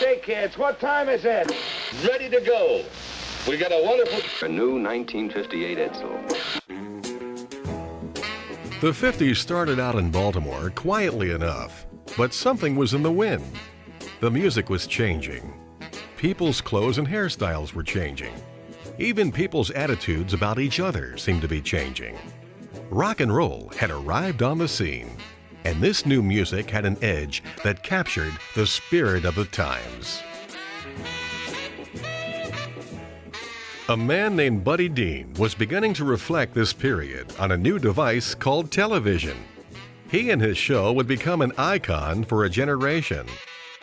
say, kids, what time is it? Ready to go. We got a wonderful... A new 1958 Edsel. The 50s started out in Baltimore quietly enough, but something was in the wind. The music was changing. People's clothes and hairstyles were changing. Even people's attitudes about each other seemed to be changing. Rock and roll had arrived on the scene, and this new music had an edge that captured the spirit of the times. A man named Buddy Deane was beginning to reflect this period on a new device called television. He and his show would become an icon for a generation,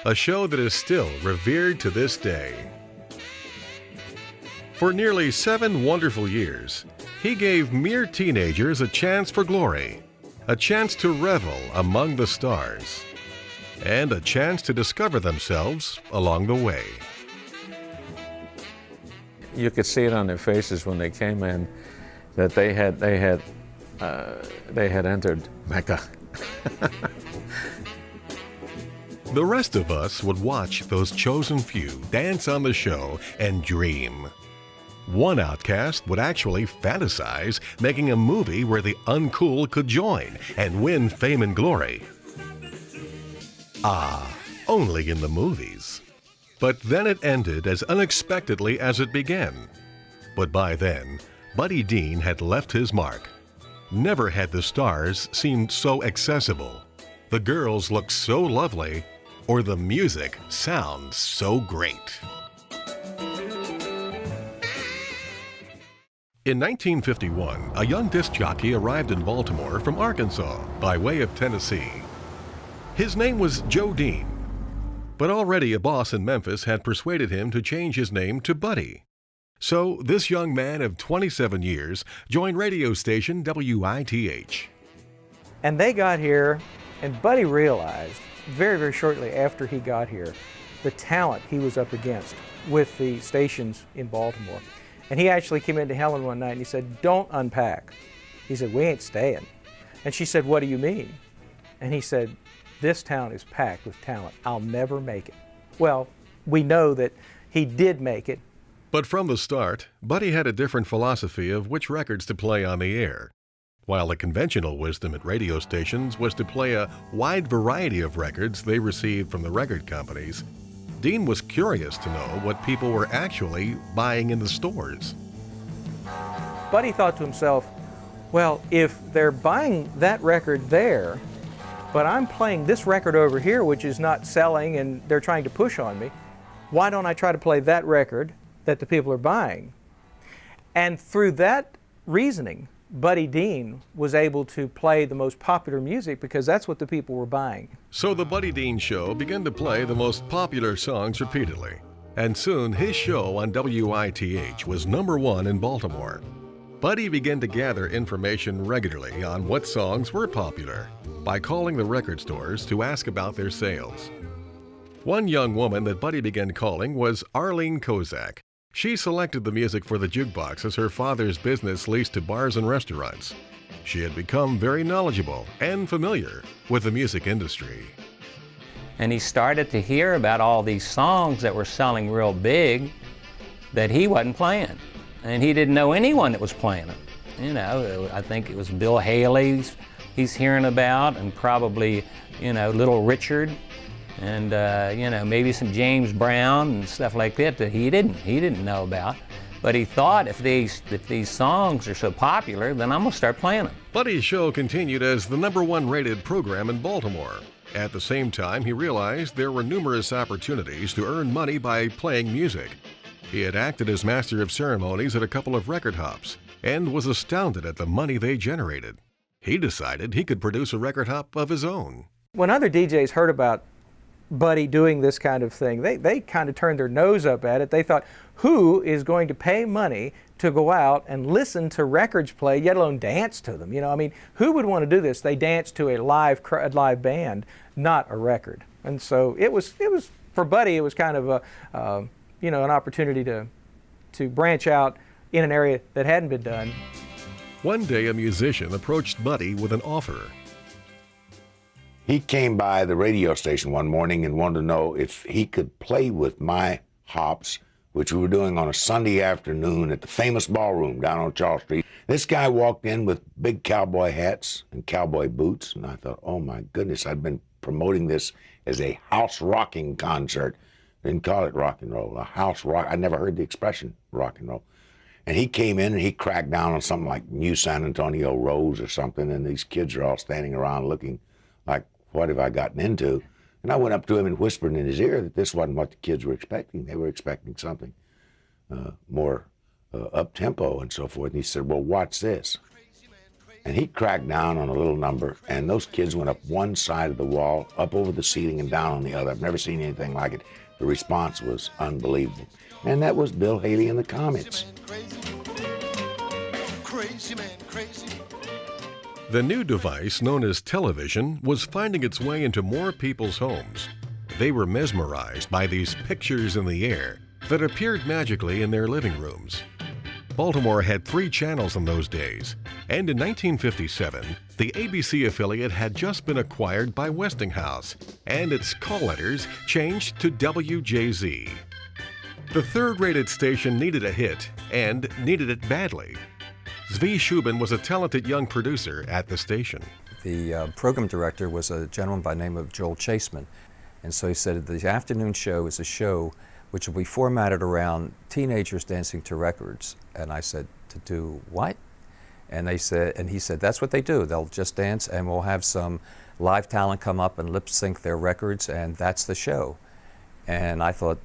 a show that is still revered to this day. For nearly 7 wonderful years, he gave mere teenagers a chance for glory, a chance to revel among the stars, and a chance to discover themselves along the way. You could see it on their faces when they came in that they had entered Mecca. The rest of us would watch those chosen few dance on the show and dream. One outcast would actually fantasize making a movie where the uncool could join and win fame and glory. Ah, only in the movies. But then it ended as unexpectedly as it began. But by then, Buddy Deane had left his mark. Never had the stars seemed so accessible, the girls looked so lovely, or the music sounds so great. In 1951, a young disc jockey arrived in Baltimore from Arkansas by way of Tennessee. His name was Joe Deane. But already a boss in Memphis had persuaded him to change his name to Buddy. So this young man of 27 years joined radio station WITH. And they got here, and Buddy realized very, very shortly after he got here the talent he was up against with the stations in Baltimore. And he actually came into Helen one night and he said, "Don't unpack." He said, "We ain't staying." And she said, "What do you mean?" And he said, "This town is packed with talent. I'll never make it." Well, we know that he did make it. But from the start, Buddy had a different philosophy of which records to play on the air. While the conventional wisdom at radio stations was to play a wide variety of records they received from the record companies, Deane was curious to know what people were actually buying in the stores. Buddy thought to himself, well, if they're buying that record there, but I'm playing this record over here which is not selling and they're trying to push on me, why don't I try to play that record that the people are buying? And through that reasoning, Buddy Deane was able to play the most popular music because that's what the people were buying. So the Buddy Deane Show began to play the most popular songs repeatedly. And soon his show on WITH was #1 in Baltimore. Buddy began to gather information regularly on what songs were popular by calling the record stores to ask about their sales. One young woman that Buddy began calling was Arlene Kozak. She selected the music for the jukeboxes her father's business leased to bars and restaurants. She had become very knowledgeable and familiar with the music industry. And he started to hear about all these songs that were selling real big that he wasn't playing. And he didn't know anyone that was playing them. You know, I think it was Bill Haley's he's hearing about, and probably, you know, Little Richard, and you know, maybe some James Brown and stuff like that that he didn't know about. But he thought if these songs are so popular, then I'm gonna start playing them. Buddy's show continued as the #1 rated program in Baltimore. At the same time, he realized there were numerous opportunities to earn money by playing music. He had acted as master of ceremonies at a couple of record hops and was astounded at the money they generated. He decided he could produce a record hop of his own. When other DJs heard about Buddy doing this kind of thing, they kind of turned their nose up at it. They thought, who is going to pay money to go out and listen to records play, yet alone dance to them? You know, I mean, who would want to do this? They danced to a live band, not a record. And so it was for Buddy, it was kind of a, you know, an opportunity to branch out in an area that hadn't been done. One day, a musician approached Buddy with an offer. He came by the radio station one morning and wanted to know if he could play with my hops, which we were doing on a Sunday afternoon at the famous ballroom down on Charles Street. This guy walked in with big cowboy hats and cowboy boots, and I thought, oh my goodness, I'd been promoting this as a house rocking concert. Didn't call it rock and roll, a house rock. I never heard the expression rock and roll. And he came in and he cracked down on something like New San Antonio Rose or something, and these kids are all standing around looking like, what have I gotten into? And I went up to him and whispered in his ear that this wasn't what the kids were expecting. They were expecting something more up-tempo and so forth. And he said, well, watch this. And he cracked down on a little number, and those kids went up one side of the wall, up over the ceiling, and down on the other. I've never seen anything like it. The response was unbelievable. And that was Bill Haley and the Comets. Crazy man, crazy. The new device, known as television, was finding its way into more people's homes. They were mesmerized by these pictures in the air that appeared magically in their living rooms. Baltimore had 3 channels in those days, and in 1957, the ABC affiliate had just been acquired by Westinghouse, and its call letters changed to WJZ. The third-rated station needed a hit, and needed it badly. Zvi Shubin was a talented young producer at the station. The program director was a gentleman by the name of Joel Chaseman, and so he said the afternoon show is a show which will be formatted around teenagers dancing to records. And I said, to do what? And he said, that's what they do. They'll just dance, and we'll have some live talent come up and lip sync their records, and that's the show. And I thought,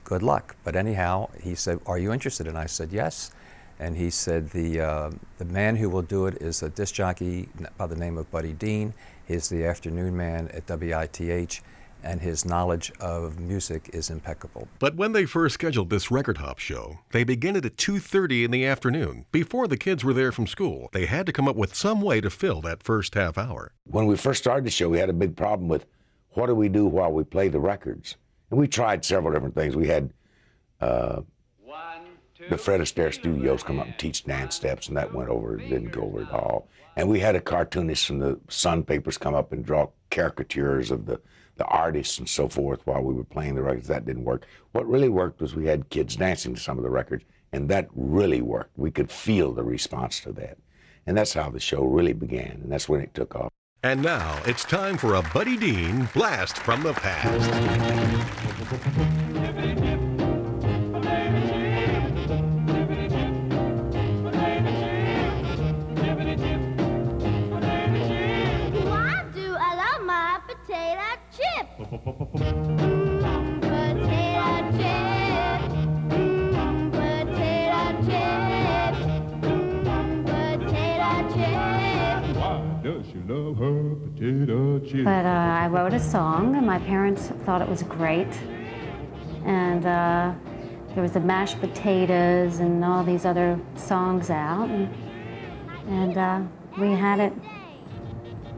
good luck. But anyhow, he said, are you interested? And I said, yes. And he said, the man who will do it is a disc jockey by the name of Buddy Deane. He's the afternoon man at WITH, and his knowledge of music is impeccable. But when they first scheduled this record hop show, they began it at 2:30 in the afternoon. Before the kids were there from school, they had to come up with some way to fill that first half hour. When we first started the show, we had a big problem with what do we do while we play the records? And we tried several different things. We had the Fred Astaire Studios come up and teach dance steps, and that went over, didn't go over at all. And we had a cartoonist from the Sun papers come up and draw caricatures of the artists and so forth while we were playing the records. That didn't work. What really worked was we had kids dancing to some of the records, and that really worked. We could feel the response to that. And that's how the show really began, and that's when it took off. And now it's time for a Buddy Deane blast from the past. But I wrote a song, and my parents thought it was great. And there was the mashed potatoes and all these other songs out. And we had it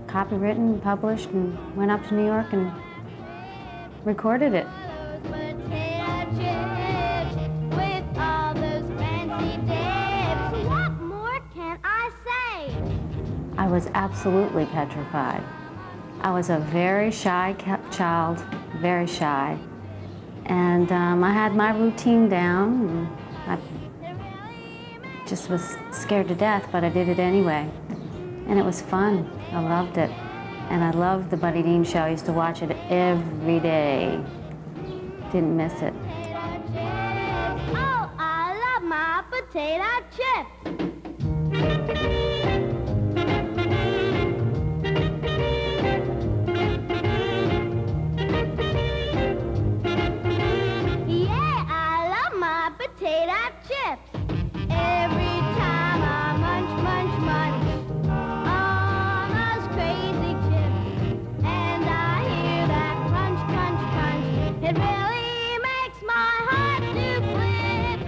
copywritten, published, and went up to New York and recorded it. I was absolutely petrified. I was a very shy child, very shy. And I had my routine down, and I just was scared to death, but I did it anyway. And it was fun. I loved it. And I loved the Buddy Deane Show. I used to watch it every day. Didn't miss it. Oh, I love my potato chips. Potato chips. Every time I munch, munch, munch on those crazy chips, and I hear that crunch, crunch, crunch, it really makes my heart do flip.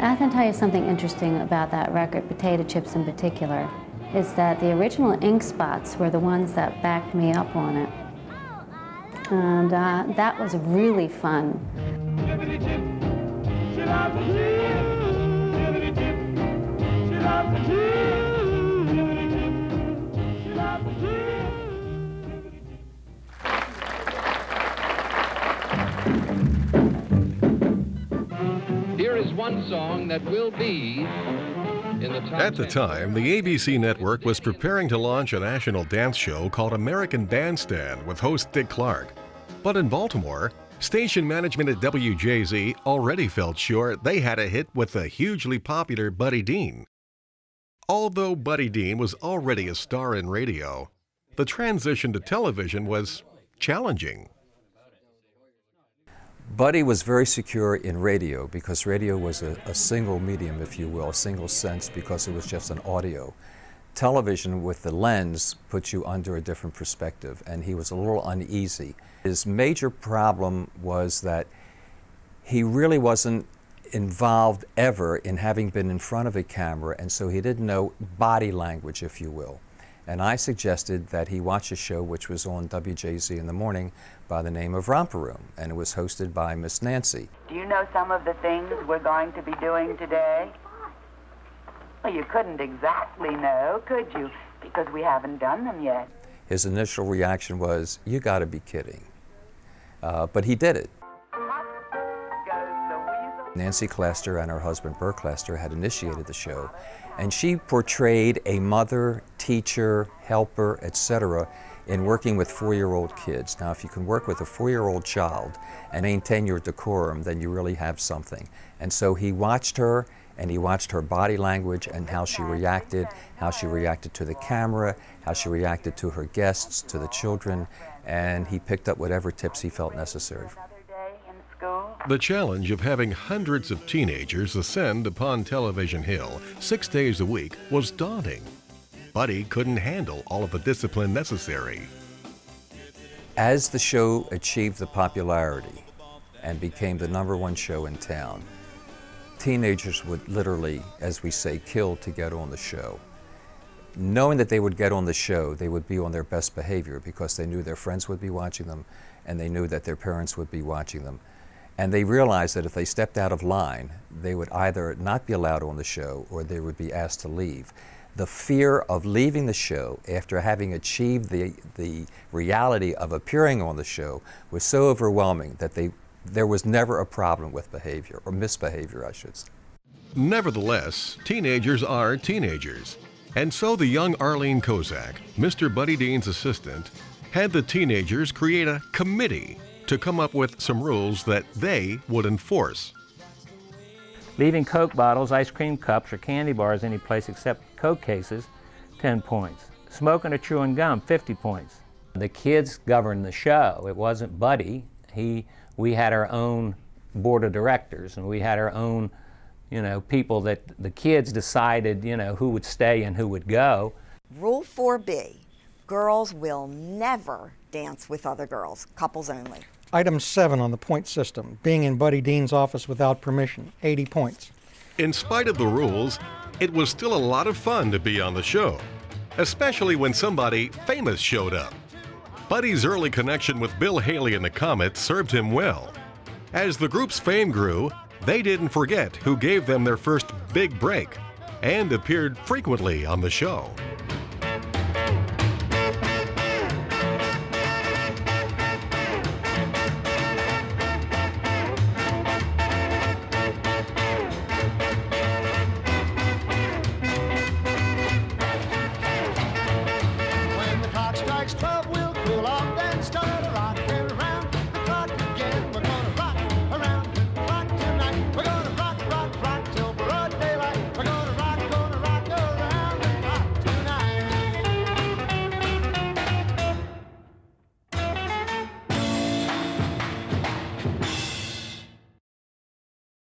I can tell you something interesting about that record, Potato Chips in particular, is that the original ink spots were the ones that backed me up on it. And that was really fun. one song that will be in the top At the 10. time, the ABC network was preparing to launch a national dance show called American Bandstand with host Dick Clark. But in Baltimore, station management at WJZ already felt sure they had a hit with the hugely popular Buddy Deane. Although Buddy Deane was already a star in radio, the transition to television was challenging. Buddy was very secure in radio because radio was a single medium, if you will, a single sense because it was just an audio. Television with the lens puts you under a different perspective, and he was a little uneasy. His major problem was that he really wasn't involved ever in having been in front of a camera, and so he didn't know body language, if you will. And I suggested that he watch a show which was on WJZ in the morning by the name of Romper Room, and it was hosted by Miss Nancy. Do you know some of the things we're going to be doing today? Well, you couldn't exactly know, could you? Because we haven't done them yet. His initial reaction was, "You got to be kidding." But he did it. Nancy Clester and her husband Burr Clester had initiated the show, and she portrayed a mother, teacher, helper, etc. in working with 4-year-old kids. Now, if you can work with a 4-year-old child and maintain your decorum, then you really have something. And so he watched her, and he watched her body language and how she reacted to the camera, how she reacted to her guests, to the children, and he picked up whatever tips he felt necessary. The challenge of having hundreds of teenagers ascend upon Television Hill 6 days a week was daunting. Buddy couldn't handle all of the discipline necessary. As the show achieved the popularity and became the #1 show in town, teenagers would literally, as we say, kill to get on the show. Knowing that they would get on the show, they would be on their best behavior because they knew their friends would be watching them and they knew that their parents would be watching them. And they realized that if they stepped out of line, they would either not be allowed on the show or they would be asked to leave. The fear of leaving the show after having achieved the reality of appearing on the show was so overwhelming that there was never a problem with behavior, or misbehavior, I should say. Nevertheless, teenagers are teenagers. And so the young Arlene Kozak, Mr. Buddy Deane's assistant, had the teenagers create a committee to come up with some rules that they would enforce. Leaving Coke bottles, ice cream cups, or candy bars any place except Coke cases, 10 points. Smoking or chewing gum, 50 points. The kids governed the show. It wasn't Buddy. We had our own board of directors, and we had our own, people that the kids decided, who would stay and who would go. Rule 4B, girls will never dance with other girls, couples only. Item 7 on the point system, being in Buddy Deane's office without permission, 80 points. In spite of the rules, it was still a lot of fun to be on the show, especially when somebody famous showed up. Buddy's early connection with Bill Haley and the Comets served him well. As the group's fame grew, they didn't forget who gave them their first big break and appeared frequently on the show.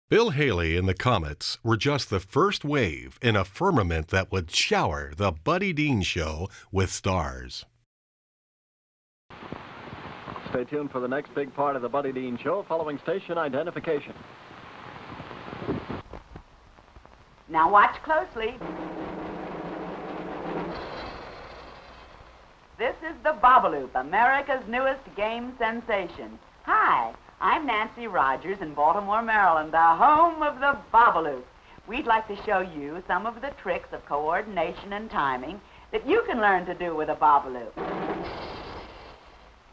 Bill Haley and the Comets were just the first wave in a firmament that would shower the Buddy Deane Show with stars. Stay tuned for the next big part of the Buddy Deane Show following station identification. Now watch closely. This is the Bobaloop, America's newest game sensation. Hi, I'm Nancy Rogers in Baltimore, Maryland, the home of the Bobaloop. We'd like to show you some of the tricks of coordination and timing that you can learn to do with a Bobaloop.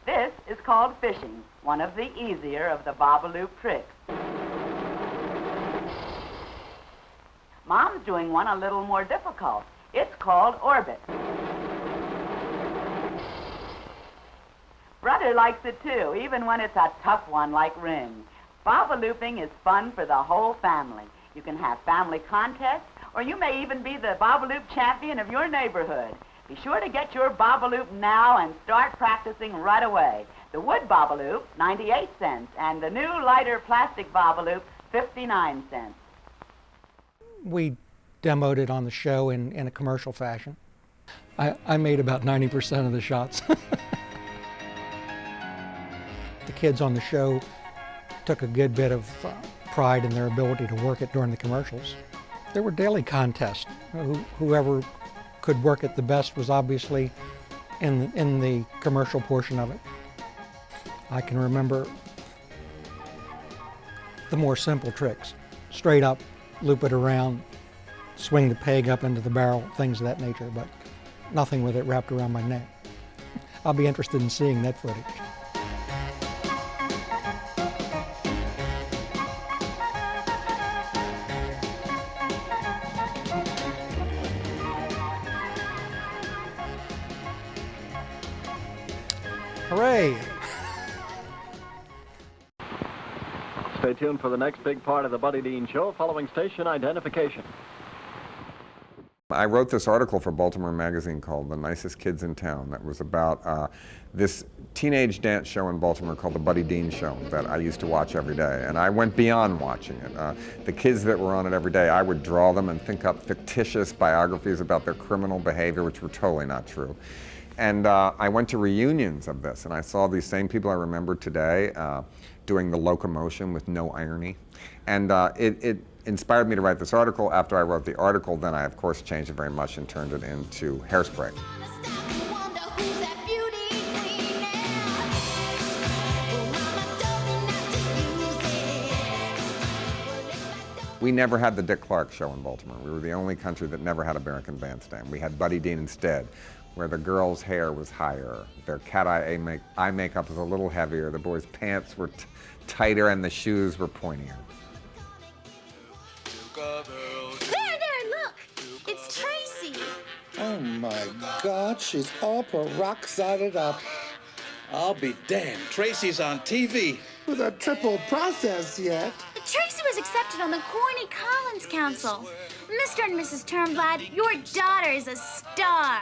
This is called fishing, one of the easier of the Bobaloop tricks. Mom's doing one a little more difficult. It's called Orbit. Brother likes it too, even when it's a tough one like Ring. Bobalooping is fun for the whole family. You can have family contests, or you may even be the Bobaloop champion of your neighborhood. Be sure to get your Bobaloop now and start practicing right away. The wood Bobaloop, 98 cents, and the new lighter plastic Bobaloop, 59 cents. We demoed it on the show in a commercial fashion. I made about 90% of the shots. The kids on the show took a good bit of pride in their ability to work it during the commercials. There were daily contests. Whoever could work it the best was obviously in the commercial portion of it. I can remember the more simple tricks. Straight up, loop it around, swing the peg up into the barrel, things of that nature, but nothing with it wrapped around my neck. I'll be interested in seeing that footage. Hooray! Stay tuned for the next big part of the Buddy Deane Show following station identification. I wrote this article for Baltimore magazine called The Nicest Kids in Town that was about this teenage dance show in Baltimore called the Buddy Deane Show that I used to watch every day. And I went beyond watching it. The kids that were on it every day, I would draw them and think up fictitious biographies about their criminal behavior, which were totally not true. And I went to reunions of this, and I saw these same people I remember today doing the locomotion with no irony. And it inspired me to write this article. After I wrote the article, then I, of course, changed it very much and turned it into Hairspray. We never had the Dick Clark show in Baltimore. We were the only country that never had American Bandstand. We had Buddy Deane instead, where the girls' hair was higher, their cat-eye makeup was a little heavier, the boys' pants were tighter, and the shoes were pointier. There, look! It's Tracy! Oh my God, she's all peroxided up. I'll be damned. Tracy's on TV. With a triple process yet. Tracy was accepted on the Corny Collins Council. Mr. and Mrs. Turnblad, your daughter is a star.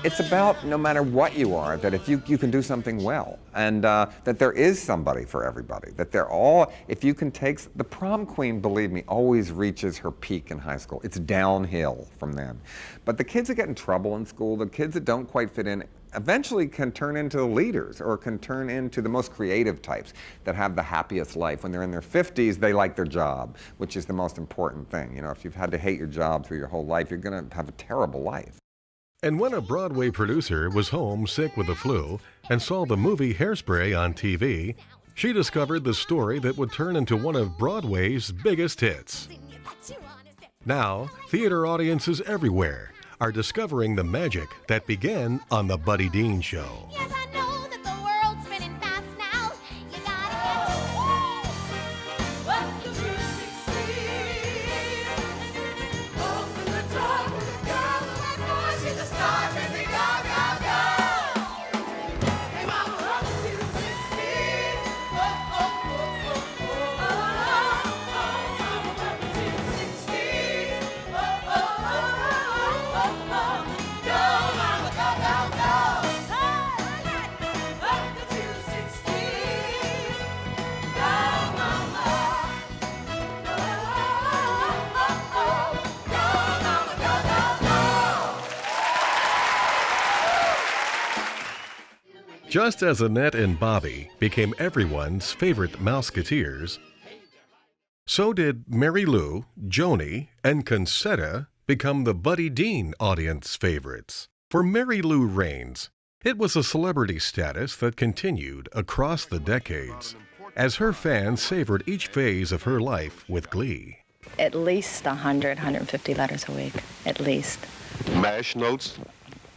It's about, no matter what you are, that if you can do something well, and that there is somebody for everybody, that they're all, if you can take, the prom queen, believe me, always reaches her peak in high school. It's downhill from them. But the kids that get in trouble in school, the kids that don't quite fit in, eventually can turn into leaders or can turn into the most creative types that have the happiest life. When they're in their 50s, they like their job, which is the most important thing. You know, if you've had to hate your job through your whole life, you're going to have a terrible life. And when a Broadway producer was home sick with the flu and saw the movie Hairspray on TV, she discovered the story that would turn into one of Broadway's biggest hits. Now, theater audiences everywhere are discovering the magic that began on the Buddy Deane Show. Yes, I know that the world's spinning fast now. You gotta get welcome to 16. Open the door for the girl who has more. She's a star, baby, go, go, go. Hey, mama, welcome to 16. Oh, oh, oh, oh, oh, oh, oh, mama, welcome to 16. Oh, oh, oh, oh, oh, oh. Go, mama, go, go, go. Welcome to 16. Go, mama. Oh, oh, oh, oh. Go, mama, go, go, go. Just as Annette and Bobby became everyone's favorite Mouseketeers, so did Mary Lou, Joni, and Concetta become the Buddy Deane audience favorites. For Mary Lou Raines, it was a celebrity status that continued across the decades, as her fans savored each phase of her life with glee. At least 100, 150 letters a week, at least. MASH notes?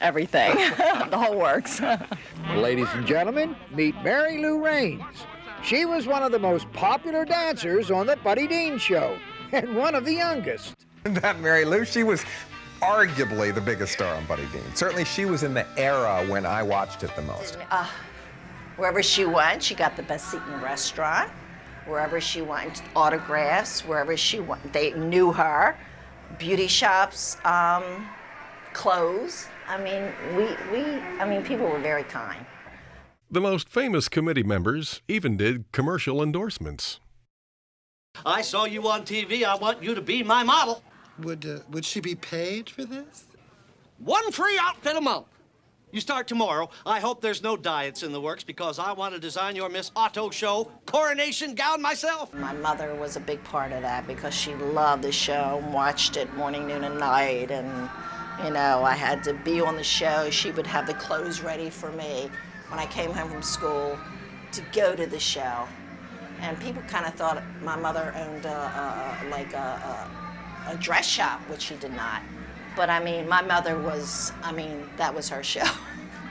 Everything, the whole works. Ladies and gentlemen, meet Mary Lou Raines. She was one of the most popular dancers on the Buddy Deane Show, and one of the youngest. That Mary Lou, she was arguably the biggest star on Buddy Deane. Certainly she was in the era when I watched it the most. Wherever she went, she got the best seat in the restaurant. Wherever she went, autographs. Wherever she went, they knew her. Beauty shops, clothes. I mean, people were very kind. The most famous committee members even did commercial endorsements. I saw you on TV. I want you to be my model. Would she be paid for this? One free outfit a month. You start tomorrow. I hope there's no diets in the works because I want to design your Miss Otto Show coronation gown myself. My mother was a big part of that because she loved the show and watched it morning, noon, and night. And, you know, I had to be on the show. She would have the clothes ready for me when I came home from school to go to the show. And people kind of thought my mother owned a dress shop, which she did not. But I mean, my mother was, that was her show.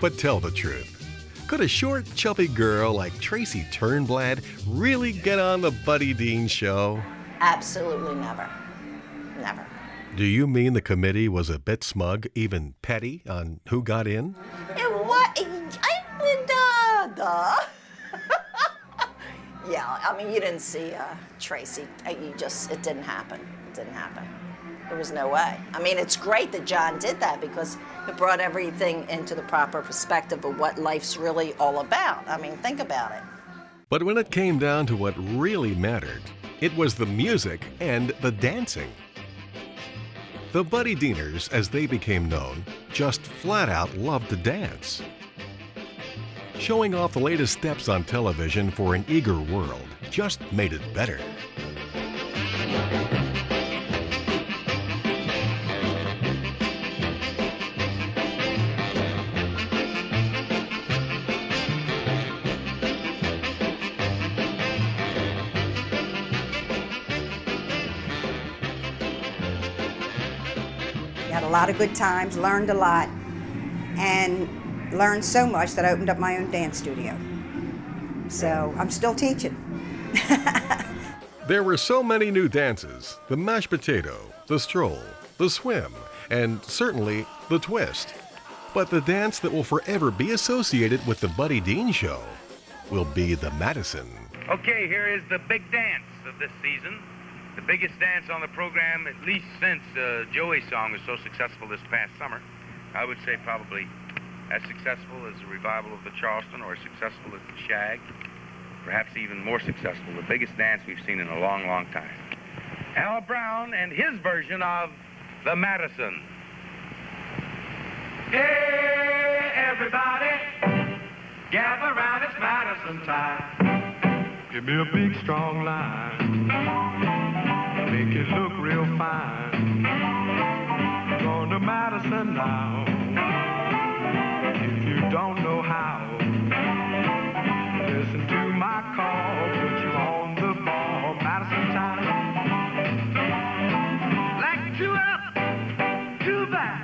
But tell the truth. Could a short, chubby girl like Tracy Turnblad really get on the Buddy Deane Show? Absolutely never. Never. Do you mean the committee was a bit smug, even petty, on who got in? Yeah, I mean, you didn't see Tracy. It didn't happen. It didn't happen. There was no way. I mean, it's great that John did that because it brought everything into the proper perspective of what life's really all about. I mean, think about it. But when it came down to what really mattered, it was the music and the dancing. The Buddy Deaners, as they became known, just flat out loved to dance. Showing off the latest steps on television for an eager world just made it better. Had a lot of good times, learned a lot, and learned so much that I opened up my own dance studio. So I'm still teaching. There were so many new dances: the mashed potato, the stroll, the swim, and certainly the twist. But the dance that will forever be associated with the Buddy Deane Show will be the Madison. Okay, here is the big dance of this season. The biggest dance on the program, at least since Joey's song was so successful this past summer. I would say probably as successful as the revival of the Charleston or as successful as the Shag. Perhaps even more successful, the biggest dance we've seen in a long, long time. Al Brown and his version of the Madison. Hey, everybody, gather around, it's Madison time. Give me a big, strong line. Make it look real fine. Going to Madison now. If you don't know how, listen to my call. Put you on the ball. Madison time. Like 2 up, 2 back.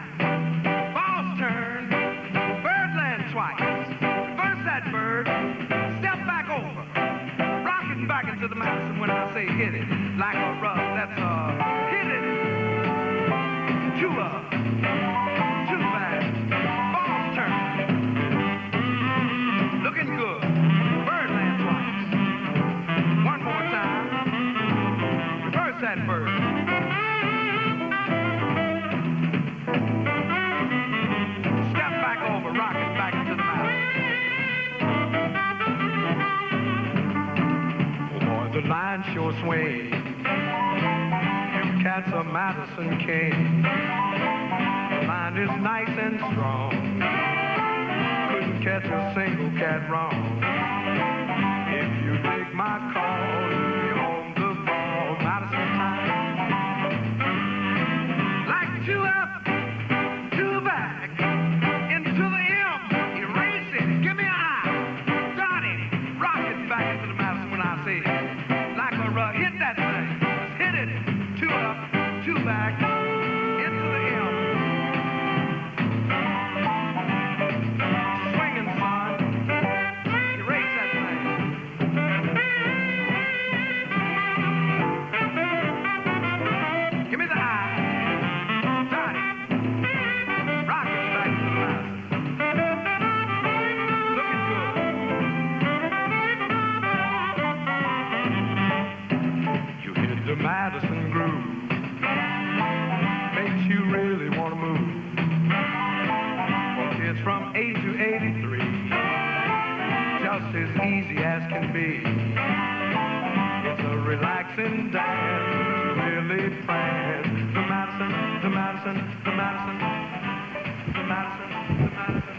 Ball's turn. Birdland twice. Reverse that bird. Step back over. Rocking back into the Madison when I say hit it. Like a rug. That's hit it. 2 up, 2 back. Ball's turn. Looking good. Birdland twice. One more time. Reverse that bird. Step back over, rocking back into the Madison. Oh boy, the line sure swings. You cats of Madison King. The line is nice and strong. Couldn't catch a single cat wrong. If you take my call, you'll be on the ball. Madison time. Like 2 up, 2 back. Into the M. Erase it. Give me an I. Start it. Rock it back into the Madison when I say it. Like a rug. Hit that thing. Hit it. 2 up, 2 back. Into the M. Swinging, son. Erase as easy as can be. It's a relaxing dance, really planned. The Madison, the Madison, the Madison, the Madison, the Madison.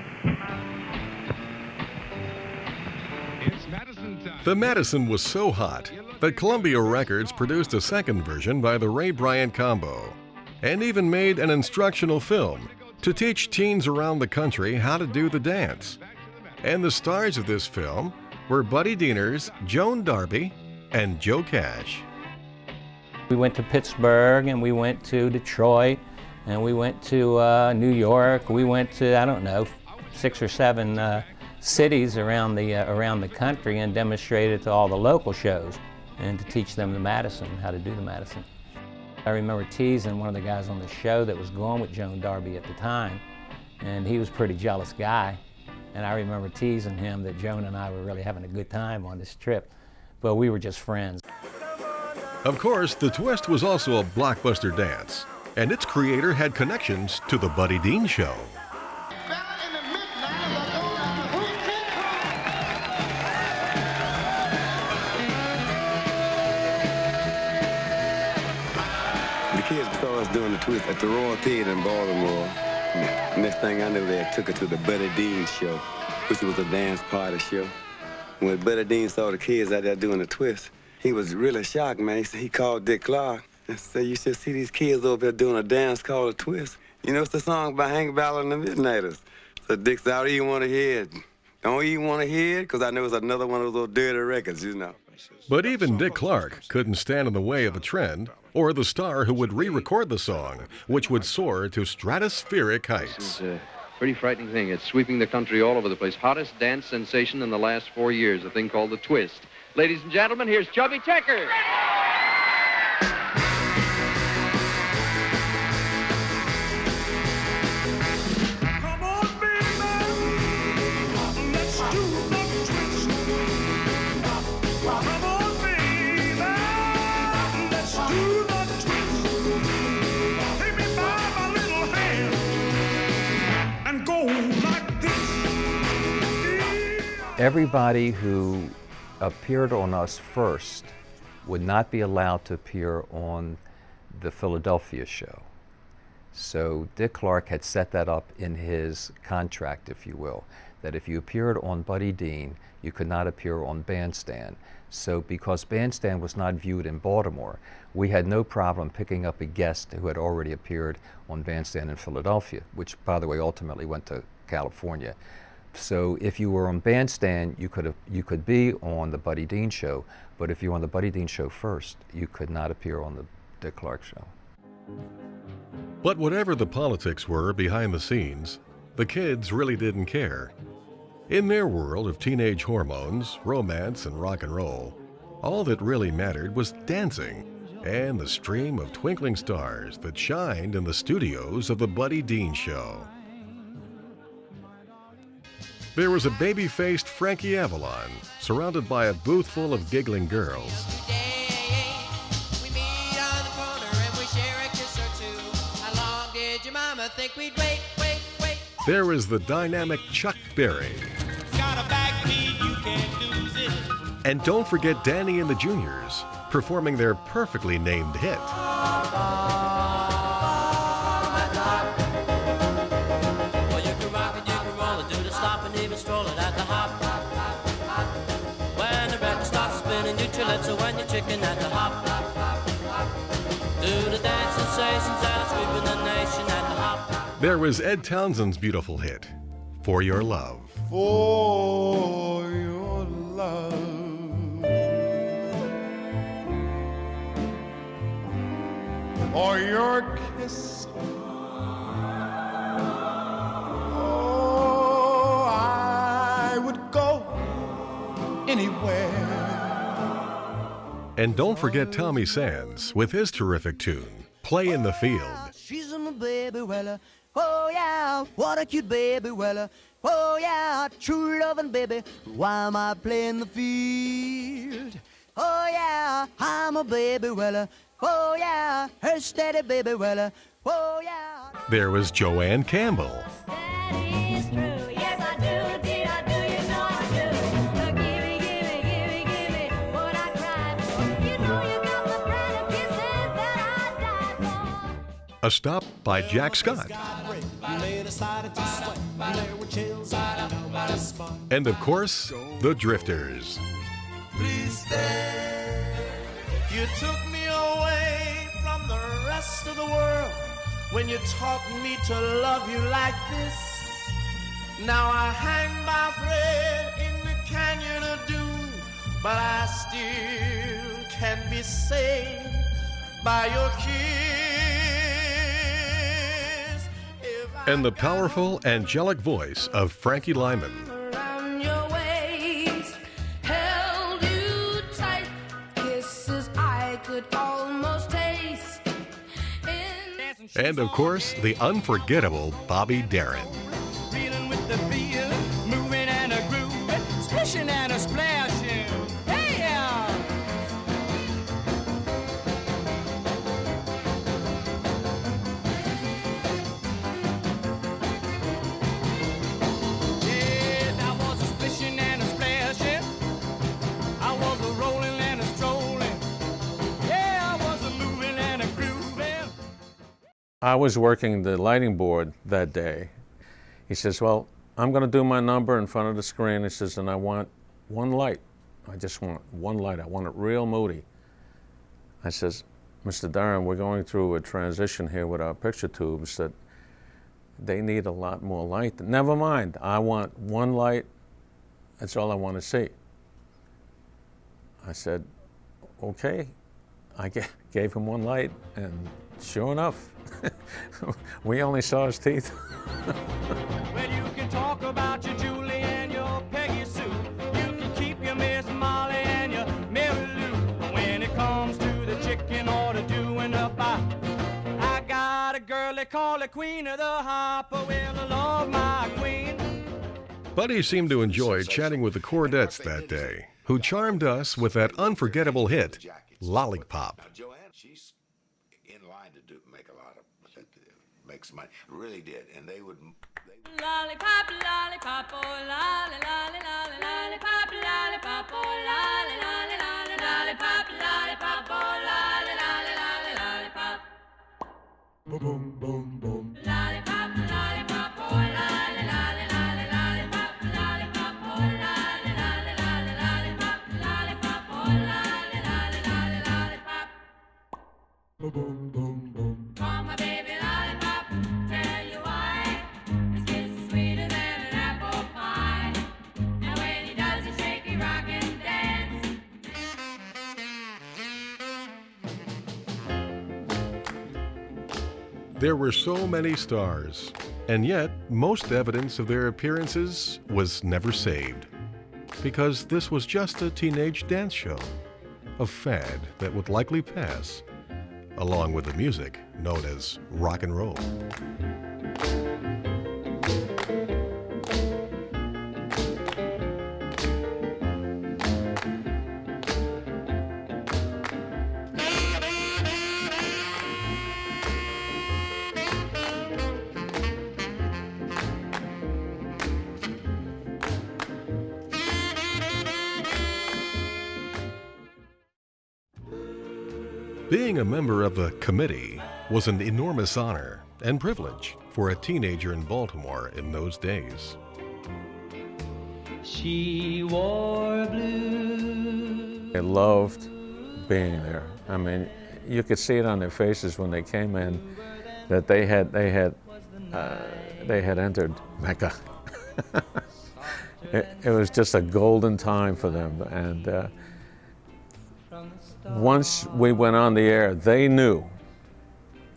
The Madison was so hot that Columbia Records produced a second version by the Ray Bryant Combo and even made an instructional film to teach teens around the country how to do the dance. And the stars of this film were Buddy Deaners, Joan Darby, and Joe Cash. We went to Pittsburgh, and we went to Detroit, and we went to New York. We went to, I don't know, 6 or 7 cities around the country and demonstrated to all the local shows and to teach them the Madison, how to do the Madison. I remember teasing one of the guys on the show that was going with Joan Darby at the time, and he was a pretty jealous guy. And I remember teasing him that Joan and I were really having a good time on this trip, but we were just friends. Of course, the twist was also a blockbuster dance, and its creator had connections to the Buddy Deane Show. The kids saw us doing the twist at the Royal Theater in Baltimore. Next thing I knew, they took her to the Buddy Deane Show, which was a dance party show. When Buddy Deane saw the kids out there doing the twist, he was really shocked, man. He called Dick Clark and said, "You should see these kids over there doing a dance called a twist. You know, it's the song by Hank Ballard and the Midnighters." So Dick said, "I don't even want to hear it. Don't even want to hear it, because I know it's another one of those dirty records, you know." But even Dick Clark couldn't stand in the way of a trend or the star who would re-record the song, which would soar to stratospheric heights. It's a pretty frightening thing. It's sweeping the country all over the place. Hottest dance sensation in the last 4 years, a thing called the twist. Ladies and gentlemen, here's Chubby Checker. Everybody who appeared on us first would not be allowed to appear on the Philadelphia show. So Dick Clark had set that up in his contract, if you will, that if you appeared on Buddy Deane, you could not appear on Bandstand. So because Bandstand was not viewed in Baltimore, we had no problem picking up a guest who had already appeared on Bandstand in Philadelphia, which, by the way, ultimately went to California. So if you were on Bandstand, you could be on the Buddy Deane Show, but if you were on the Buddy Deane Show first, you could not appear on the Dick Clark Show. But whatever the politics were behind the scenes, the kids really didn't care. In their world of teenage hormones, romance, and rock and roll, all that really mattered was dancing and the stream of twinkling stars that shined in the studios of the Buddy Deane Show. There was a baby-faced Frankie Avalon, surrounded by a booth full of giggling girls. There was the dynamic Chuck Berry. And don't forget Danny and the Juniors, performing their perfectly named hit. There was Ed Townsend's beautiful hit, For Your Love. For your love, or your kiss, oh, I would go anywhere. And don't forget Tommy Sands with his terrific tune, Play in the Field. She's my baby, well, oh yeah, what a cute baby, well, oh yeah, true loving baby, why am I playing the field? Oh yeah, I'm a baby, well, oh yeah, her steady baby, well, oh yeah. There was Joanne Campbell. That is true, yes I do, dear, I do, you know I do. But give A Stop by Jack Scott. And of course, the Drifters. Please stay. You took me away from the rest of the world when you taught me to love you like this. Now I hang by a thread in the canyon of doom, but I still can be saved by your kiss. And the powerful, angelic voice of Frankie Lyman. Around your waist, held you tight, kisses I could almost taste. And of course, the unforgettable Bobby Darin. Reeling with the feel, moving and a groove, splishing and a splashing. Hey! Yes, I was a splishing and a splashing. I was a rolling and a strolling. Yeah, I was a moving and a grooving. I was working the lighting board that day. He says, well, I'm going to do my number in front of the screen. He says, and I want one light. I just want one light. I want it real moody. I says, Mr. Darin, we're going through a transition here with our picture tubes that they need a lot more light. Never mind. I want one light. That's all I want to see. I said, okay. I gave him one light, and sure enough, we only saw his teeth. Well, you can talk about your Julie and your Peggy Sue. You can keep your Miss Molly and your Mary Lou. But when it comes to the chicken or the doing the pie, I got a girl they call the Queen of the Hopper. Well, I love my queen. Buddy seemed to enjoy chatting with the Cordettes that day, who charmed us with that unforgettable hit, Lollipop. Joanne, she's in line to make a lot of, make some money. Really did, and they would. Lollipop, lollipop, oh lolly, lolly, lolly, lollipop, lollipop, oh lolly, lolly, lolly, lollipop, lollipop, oh lolly, lolly, lolly, lollipop. Boom, boom, boom, boom. Lollipop, lollipop, oh lolly, lolly, lolly, lollipop, lollipop, oh lolly, lolly, lolly, lollipop, lollipop, oh lolly, lolly, lolly, lollipop. Boom, boom, boom, boom. Oh my baby lollipop, tell you why. His kiss is sweeter than an apple pie. And when he does a shaky rock and dance. There were so many stars, and yet most evidence of their appearances was never saved, because this was just a teenage dance show, a fad that would likely pass, along with the music known as rock and roll. Being a member of the committee was an enormous honor and privilege for a teenager in Baltimore in those days. She wore blue. I loved being there. I mean, you could see it on their faces when they came in that they had entered Mecca. It was just a golden time for them, and once we went on the air, they knew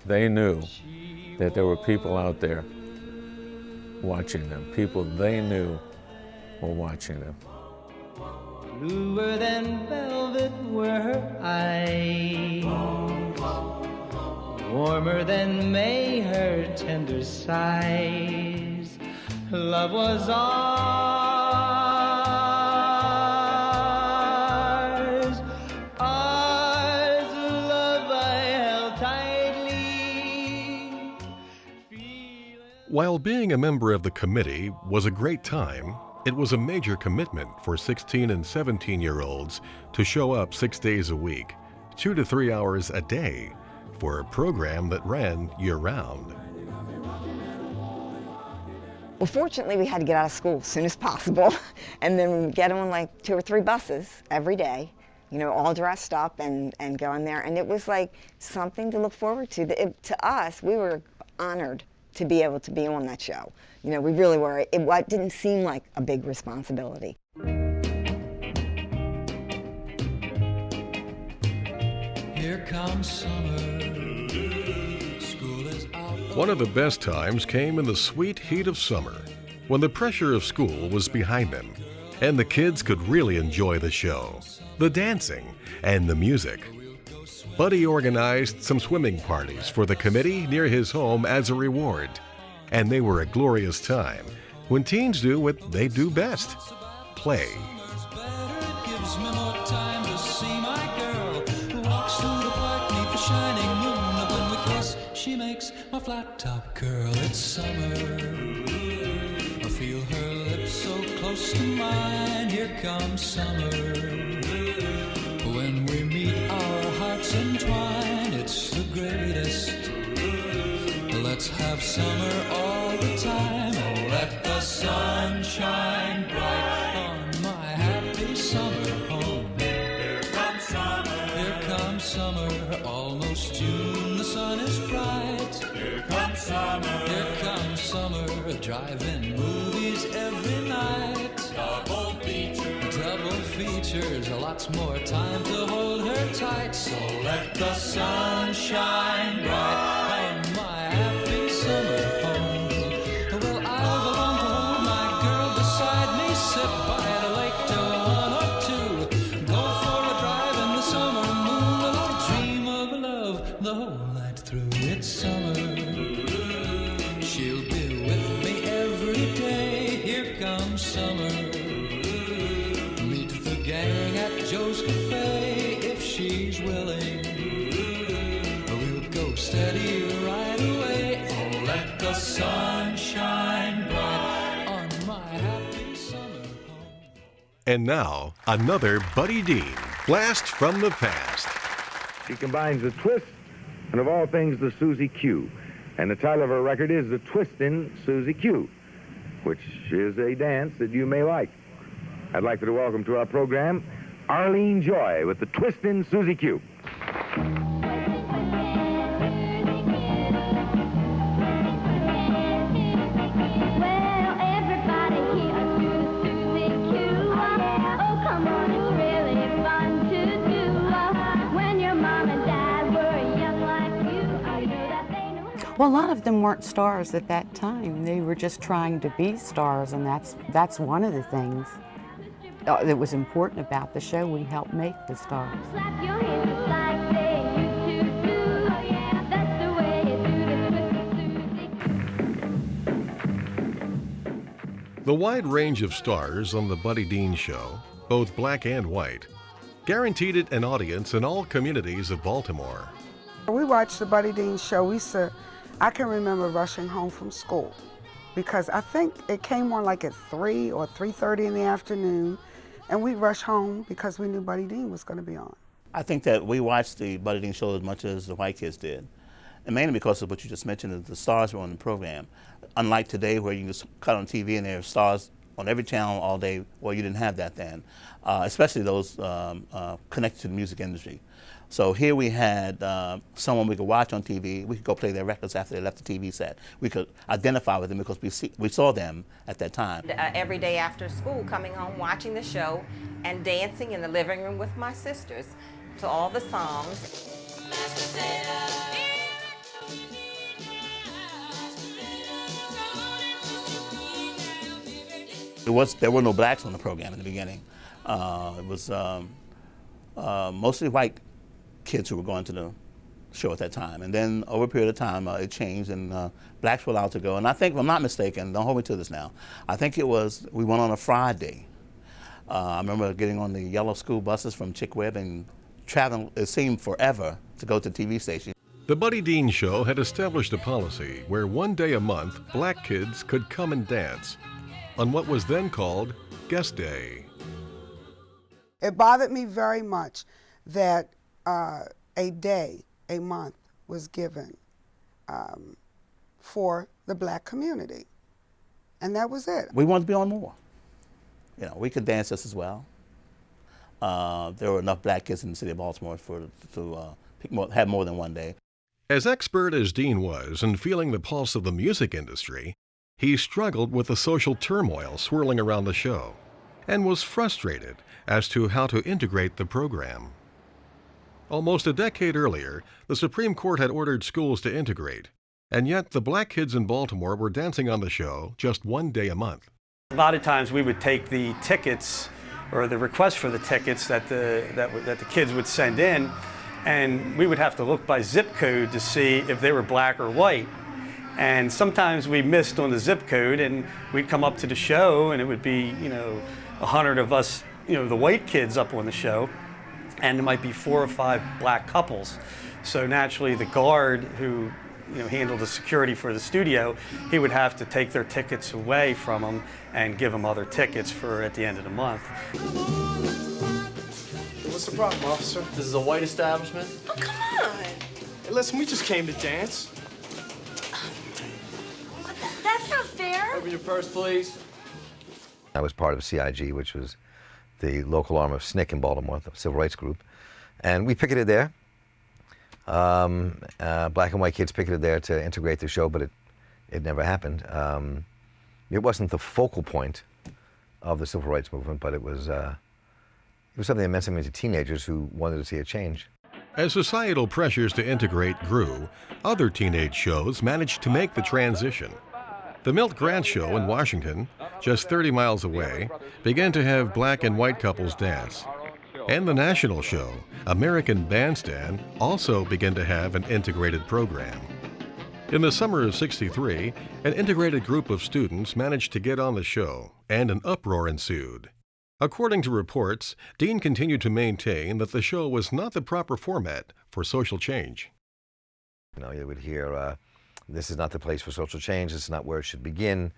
that there were people out there watching them. People they knew were watching them. Bluer than velvet were her eyes, warmer than May her tender sighs. Love was ours, love I held tightly. While being a member of the committee was a great time, it was a major commitment for 16 and 17-year-olds to show up 6 days a week, 2 to 3 hours a day, for a program that ran year-round. Well, fortunately, we had to get out of school as soon as possible, and then get on like 2 or 3 buses every day, you know, all dressed up and go in there. And it was like something to look forward to. To us, we were honored to be able to be on that show. You know, we really were. It didn't seem like a big responsibility. Here comes summer. School is out. One of the best times came in the sweet heat of summer, when the pressure of school was behind them, and the kids could really enjoy the show, the dancing, and the music. Buddy organized some swimming parties for the committee near his home as a reward, and they were a glorious time when teens do what they do best: play. Gives me more time to see my girl who walks through the park beneath the shining moon. When we kiss, she makes my flat top curl. It's summer. I feel her lips so close to mine. Here comes summer. When we meet, our hearts entwine. It's the greatest. Let's have summer all the time. Oh, let the sun shine bright on my happy summer home. Here comes summer. Here comes summer. Almost June, the sun is bright. Here comes summer. Here comes summer. Drive-in movies every night. Double features. Double features. Lots more time to hold her tight. So let the sun shine bright on my happy summer home. Well, I'll go on to hold my girl beside me, sit by the lake till 1 or 2, go for a drive in the summer moonlight, dream of love the whole night through. It's summer. She'll be with me every day. Here comes summer. Meet the gang at Joe's Cafe if she's willing. We'll go steady right away. Oh, let the sun shine bright on my happy summer home. And now, another Buddy Deane, blast from the past. She combines the twist and, of all things, the Susie Q. And the title of her record is The Twistin' Susie Q, which is a dance that you may like. I'd like to welcome to our program Arlene Joy with The Twistin' Susie Q. Well, a lot of them weren't stars at that time. They were just trying to be stars, and that's one of the things that was important about the show. We helped make the stars. The wide range of stars on the Buddy Deane Show, both black and white, guaranteed it an audience in all communities of Baltimore. We watched the Buddy Deane Show. I can remember rushing home from school because I think it came on like at 3 or 3:30 in the afternoon, and we rushed home because we knew Buddy Deane was going to be on. I think that we watched the Buddy Deane Show as much as the white kids did, and mainly because of what you just mentioned, that the stars were on the program. Unlike today where you can just cut on TV and there are stars on every channel all day, well, you didn't have that then, especially those connected to the music industry. So here we had someone we could watch on TV. We could go play their records after they left the TV set. We could identify with them because we saw them at that time. Every day after school, coming home, watching the show, and dancing in the living room with my sisters to all the songs. There were no blacks on the program in the beginning. It was mostly white kids who were going to the show at that time. And then over a period of time, it changed and blacks were allowed to go. And I think, if I'm not mistaken, don't hold me to this now, I think it was, we went on a Friday. I remember getting on the yellow school buses from Chickweb and traveling, it seemed forever to go to the TV station. The Buddy Deane Show had established a policy where one day a month, black kids could come and dance on what was then called Guest Day. It bothered me very much that a day, a month, was given for the black community. And that was it. We wanted to be on more. You know, we could dance just as well. There were enough black kids in the city of Baltimore to have more than one day. As expert as Deane was in feeling the pulse of the music industry, he struggled with the social turmoil swirling around the show and was frustrated as to how to integrate the program. Almost a decade earlier, the Supreme Court had ordered schools to integrate, and yet the black kids in Baltimore were dancing on the show just one day a month. A lot of times we would take the tickets or the request for the tickets that the kids would send in, and we would have to look by zip code to see if they were black or white. And sometimes we missed on the zip code, and we'd come up to the show, and it would be, 100 of us, the white kids up on the show, and there might be 4 or 5 black couples. So naturally, the guard who handled the security for the studio, he would have to take their tickets away from them and give them other tickets for at the end of the month. What's the problem, officer? This is a white establishment? Oh, come on. Hey, listen, we just came to dance. That's not fair. Open your purse, please. I was part of CIG, which was the local arm of SNCC in Baltimore, the civil rights group. And we picketed there. Black and white kids picketed there to integrate the show, but it never happened. It wasn't the focal point of the civil rights movement, but it was something that meant something to teenagers who wanted to see a change. As societal pressures to integrate grew, other teenage shows managed to make the transition. The Milt Grant Show in Washington, just 30 miles away, began to have black and white couples dance. And the national show, American Bandstand, also began to have an integrated program. In the summer of '63, an integrated group of students managed to get on the show, and an uproar ensued. According to reports, Deane continued to maintain that the show was not the proper format for social change. You would hear, this is not the place for social change, this is not where it should begin.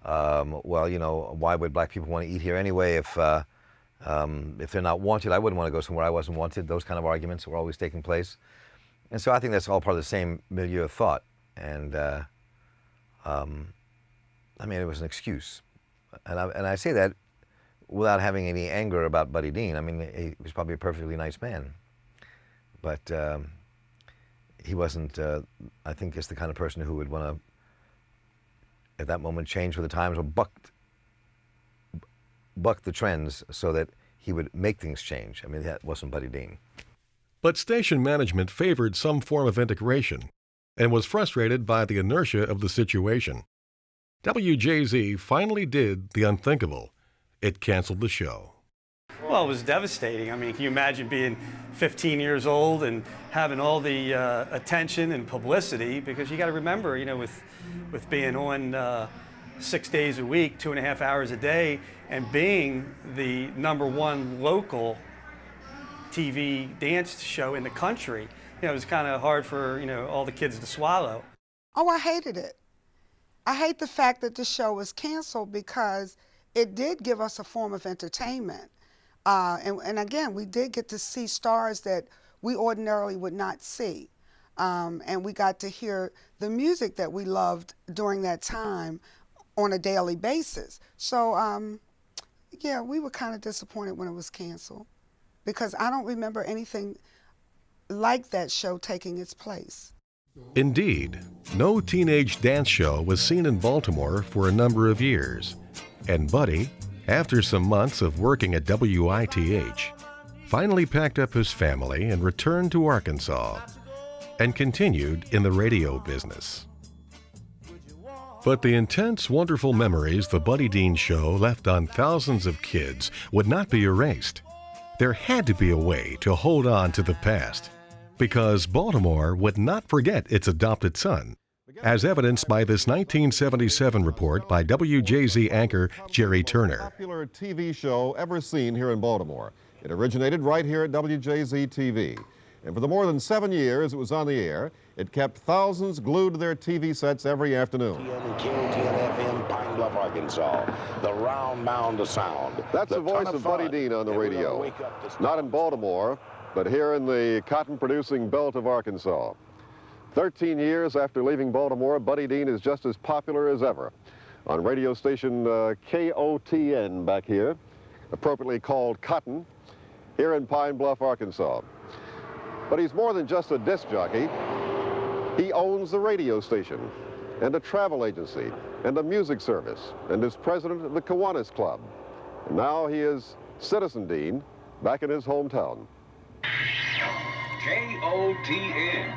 Why would black people want to eat here anyway if they're not wanted? I wouldn't want to go somewhere I wasn't wanted. Those kind of arguments were always taking place. And so I think that's all part of the same milieu of thought. And it was an excuse. And I say that without having any anger about Buddy Deane. He was probably a perfectly nice man. But he wasn't, I think, just the kind of person who would want to, at that moment, change with the times or buck the trends so that he would make things change. That wasn't Buddy Deane. But station management favored some form of integration and was frustrated by the inertia of the situation. WJZ finally did the unthinkable. It canceled the show. Well, it was devastating. Can you imagine being 15 years old and having all the attention and publicity? Because you got to remember, with being on 6 days a week, 2.5 hours a day, and being the #1 local TV dance show in the country, it was kind of hard for all the kids to swallow. Oh, I hated it. I hate the fact that the show was canceled because it did give us a form of entertainment. And again, we did get to see stars that we ordinarily would not see. And we got to hear the music that we loved during that time on a daily basis. So, yeah, we were kind of disappointed when it was canceled because I don't remember anything like that show taking its place. Indeed, no teenage dance show was seen in Baltimore for a number of years. And Buddy, after some months of working at WITH, finally packed up his family and returned to Arkansas and continued in the radio business. But the intense, wonderful memories the Buddy Deane Show left on thousands of kids would not be erased. There had to be a way to hold on to the past, because Baltimore would not forget its adopted son, as evidenced by this 1977 report by WJZ anchor Jerry Turner. Popular TV show ever seen here in Baltimore. It originated right here at WJZ-TV. And for the more than 7 years it was on the air, it kept thousands glued to their TV sets every afternoon. KOTN-FM, Pine Bluff, Arkansas. The round mound of sound. That's the voice of Buddy Deane on the radio. Not in Baltimore, but here in the cotton-producing belt of Arkansas. 13 years after leaving Baltimore, Buddy Deane is just as popular as ever. On radio station KOTN back here, appropriately called Cotton, here in Pine Bluff, Arkansas. But he's more than just a disc jockey. He owns the radio station and a travel agency and a music service and is president of the Kiwanis Club. And now he is Citizen Deane back in his hometown. KOTN.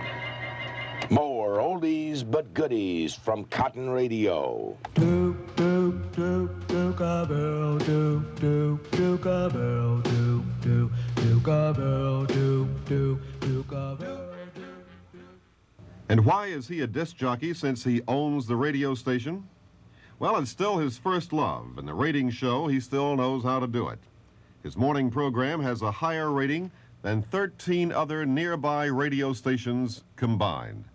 More oldies but goodies from Cotton Radio. Doop, doop, doop, dook-a-bell, doop, doop, dook-a-bell, doop, doop, dook-a-bell, doop, doop, dook-a-bell. And why is he a disc jockey since he owns the radio station? Well, it's still his first love, and the rating show he still knows how to do it. His morning program has a higher rating than 13 other nearby radio stations combined.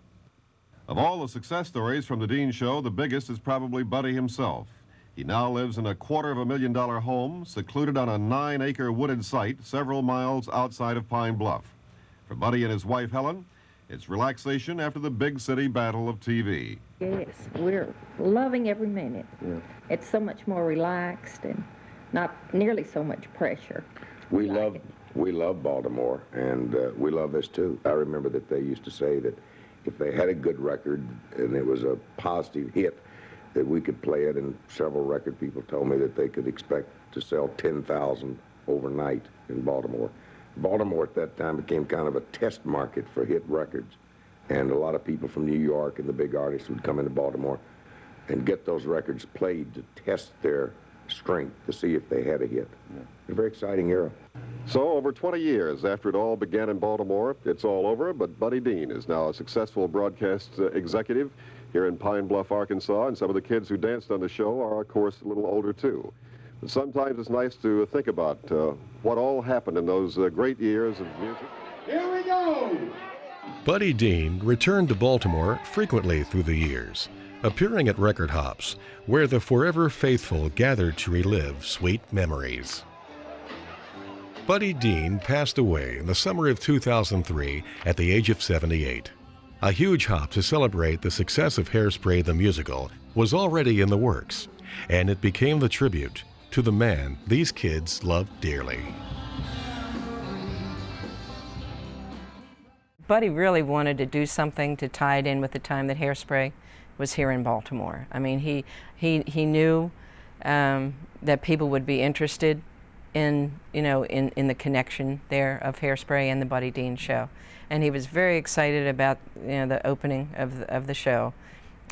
Of all the success stories from the Deane Show, the biggest is probably Buddy himself. He now lives in a $250,000 home, secluded on a 9-acre wooded site several miles outside of Pine Bluff. For Buddy and his wife, Helen, it's relaxation after the big city battle of TV. Yes, we're loving every minute. Yeah. It's so much more relaxed and not nearly so much pressure. We love Baltimore, and we love this too. I remember that they used to say that if they had a good record and it was a positive hit, that we could play it, and several record people told me that they could expect to sell 10,000 overnight in Baltimore. Baltimore at that time became kind of a test market for hit records, and a lot of people from New York and the big artists would come into Baltimore and get those records played to test their strength to see if they had a hit. Yeah. A very exciting era. So, over 20 years after it all began in Baltimore, it's all over, but Buddy Deane is now a successful broadcast executive here in Pine Bluff, Arkansas, and some of the kids who danced on the show are, of course, a little older, too. But sometimes it's nice to think about what all happened in those great years of music. Here we go! Buddy Deane returned to Baltimore frequently through the years, appearing at record hops, where the forever faithful gathered to relive sweet memories. Buddy Deane passed away in the summer of 2003 at the age of 78. A huge hop to celebrate the success of Hairspray the musical was already in the works, and it became the tribute to the man these kids loved dearly. Buddy really wanted to do something to tie it in with the time that Hairspray was here in Baltimore. I mean, he knew that people would be interested in the connection there of Hairspray and the Buddy Deane Show, and he was very excited about the opening of the show,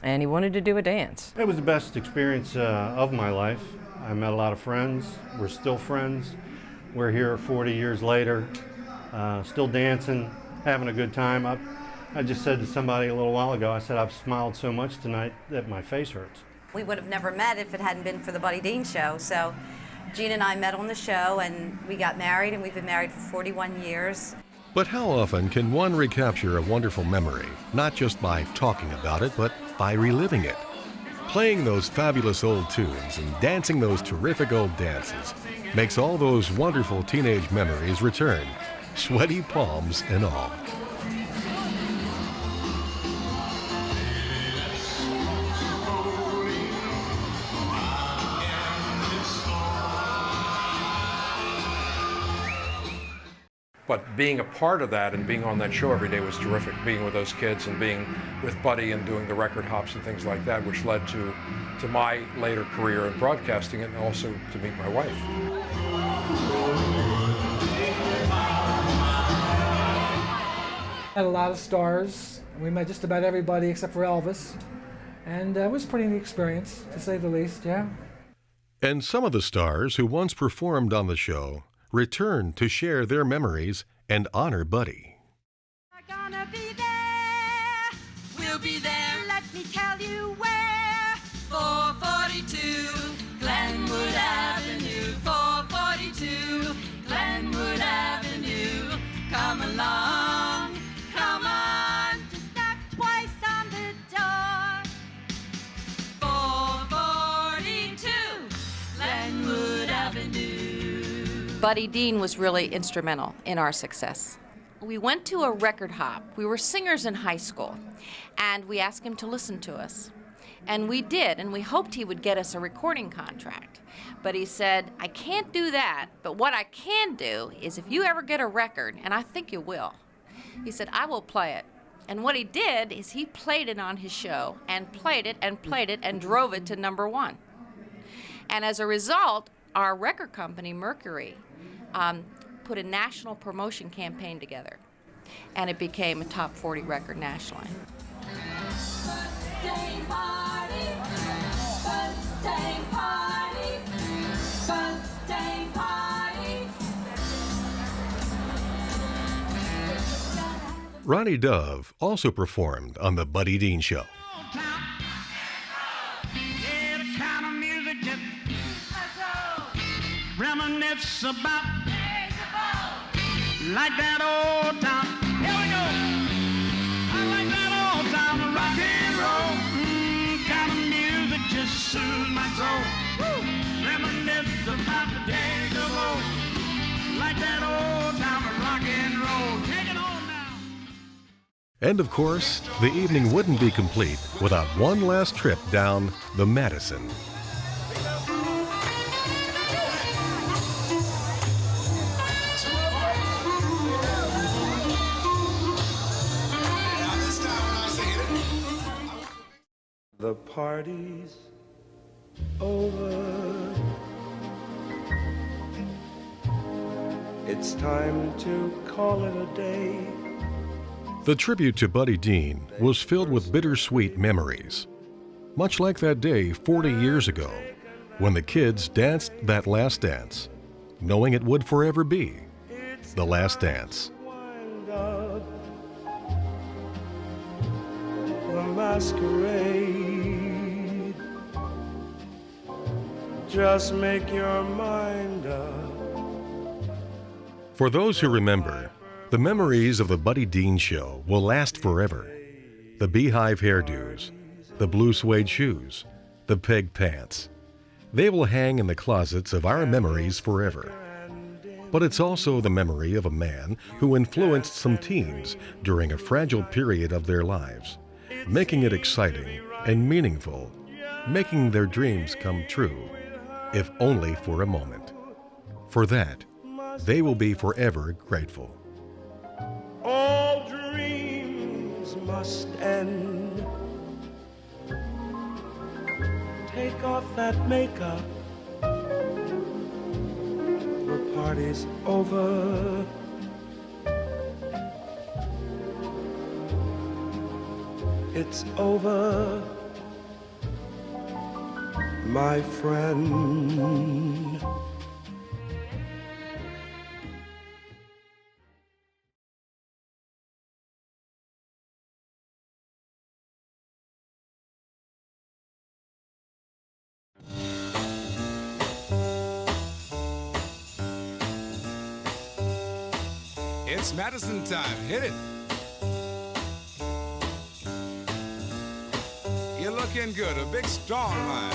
and he wanted to do a dance. It was the best experience of my life. I met a lot of friends. We're still friends. We're here 40 years later, still dancing, having a good time. I just said to somebody a little while ago, I said, I've smiled so much tonight that my face hurts. We would have never met if it hadn't been for the Buddy Deane Show. So Gene and I met on the show, and we got married, and we've been married for 41 years. But how often can one recapture a wonderful memory, not just by talking about it, but by reliving it? Playing those fabulous old tunes and dancing those terrific old dances makes all those wonderful teenage memories return, sweaty palms and all. But being a part of that and being on that show every day was terrific. Being with those kids and being with Buddy and doing the record hops and things like that, which led to my later career in broadcasting and also to meet my wife. Had a lot of stars. We met just about everybody except for Elvis. And it was a pretty neat experience, to say the least, yeah. And some of the stars who once performed on the show returned to share their memories and honor Buddy. We'll be there, let me tell you where. 442 Glenwood Avenue, 442 Glenwood Avenue. Come along, come on, just knock twice on the door. 442 Glenwood Avenue. Buddy Deane was really instrumental in our success. we went to a record hop. We were singers in high school, and we asked him to listen to us. And we did, and we hoped he would get us a recording contract. But he said, I can't do that, but what I can do is if you ever get a record, and I think you will, he said, I will play it. And what he did is he played it on his show, and played it, and played it, and drove it to #1. And as a result, our record company, Mercury, put a national promotion campaign together, and it became a top 40 record nationally. Birthday party, birthday party, birthday party. Ronnie Dove also performed on The Buddy Deane Show. Reminisce about like that old time. Here we go. I like that old time rock and roll. Kind of music just soothes my soul. Woo. Reminisce about the days of old. Like that old time rock and roll. Take it on now. And of course, the evening wouldn't be complete without one last trip down the Madison. The party's over. It's time to call it a day. The tribute to Buddy Deane was filled with bittersweet memories. Much like that day 40 years ago, when the kids danced that last dance, knowing it would forever be the last dance. The masquerade. Just make your mind up. For those who remember, the memories of the Buddy Deane Show will last forever. The beehive hairdos, the blue suede shoes, the peg pants. They will hang in the closets of our memories forever. But it's also the memory of a man who influenced some teens during a fragile period of their lives, making it exciting and meaningful, making their dreams come true, if only for a moment. For that, they will be forever grateful. All dreams must end. Take off that makeup. The party's over. It's over, my friend. It's Madison time. Hit it. You're looking good. A big, strong line.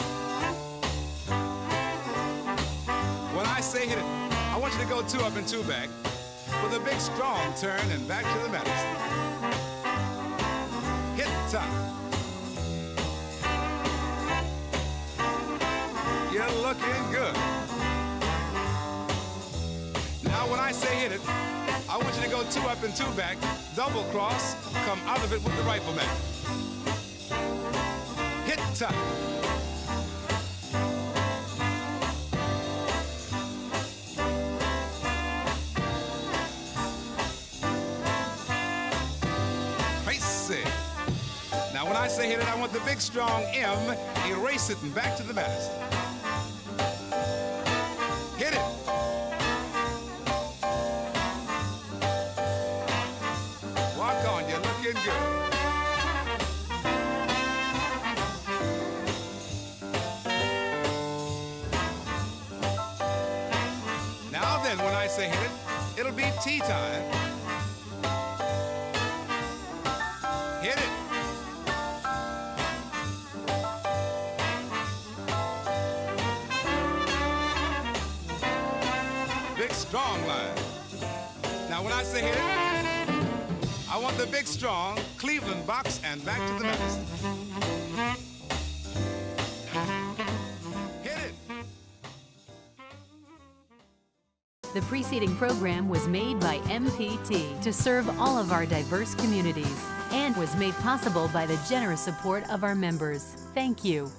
When I say hit it, I want you to go 2 up and 2 back with a big, strong turn and back to the Madison. Hit time. You're looking good. Now, when I say hit it, I want you to go 2 up and 2 back, double cross, come out of it with the rifleman. Hit time. Face it. Now when I say hit it, I want the big strong M, erase it and back to the Madison. Hit it. Walk on, you're looking good. Now then, when I say hit it, it'll be tea time. Hit it. Big strong line. Now, when I say hit it, I want the big, strong Cleveland box and back to the medicine. Hit it. The preceding program was made by MPT to serve all of our diverse communities and was made possible by the generous support of our members. Thank you.